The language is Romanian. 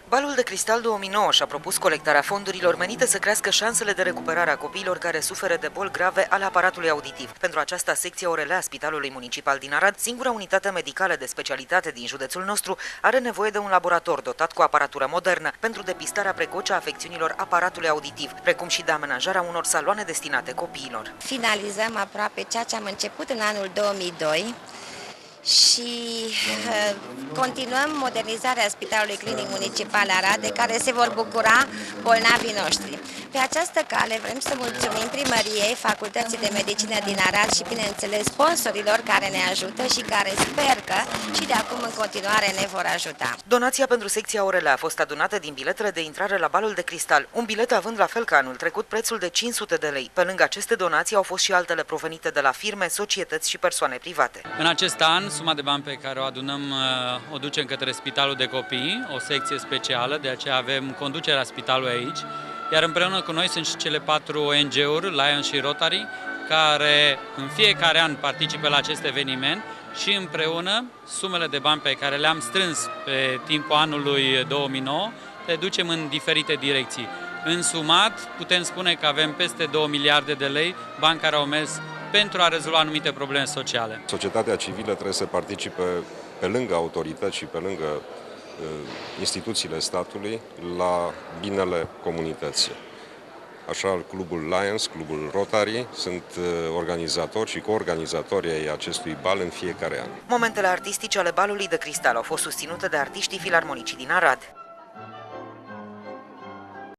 Balul de Cristal 2009 și-a propus colectarea fondurilor menite să crească șansele de recuperare a copiilor care suferă de boli grave ale aparatului auditiv. Pentru aceasta, secția Orelea a Spitalului Municipal din Arad, singura unitate medicală de specialitate din județul nostru, are nevoie de un laborator dotat cu aparatură modernă pentru depistarea precoce a afecțiunilor aparatului auditiv, precum și de amenajarea unor saloane destinate copiilor. Finalizăm aproape ceea ce am început în anul 2002 și continuăm modernizarea Spitalului Clinic Municipal Arad, de care se vor bucura bolnavii noștri. Pe această cale vrem să mulțumim primăriei, Facultății de Medicină din Arad și, bineînțeles, sponsorilor care ne ajută și care sper că și de acum în continuare ne vor ajuta. Donația pentru secția Orelea a fost adunată din biletele de intrare la Balul de Cristal, un bilet având la fel ca anul trecut prețul de 500 de lei. Pe lângă aceste donații au fost și altele provenite de la firme, societăți și persoane private. În acest an, suma de bani pe care o adunăm o ducem către Spitalul de Copii, o secție specială, de aceea avem conducerea spitalului aici, iar împreună cu noi sunt și cele 4 ONG-uri, Lions și Rotary, care în fiecare an participă la acest eveniment și împreună sumele de bani pe care le-am strâns pe timpul anului 2009 le ducem în diferite direcții. În sumat, putem spune că avem peste 2 miliarde de lei, bani care au mers pentru a rezolva anumite probleme sociale. Societatea civilă trebuie să participe pe lângă autorități și pe lângă instituțiile statului la binele comunității. Așa, Clubul Lions, Clubul Rotary sunt organizatori și coorganizatori ai acestui bal în fiecare an. Momentele artistice ale Balului de Cristal au fost susținute de artiștii filarmonicii din Arad.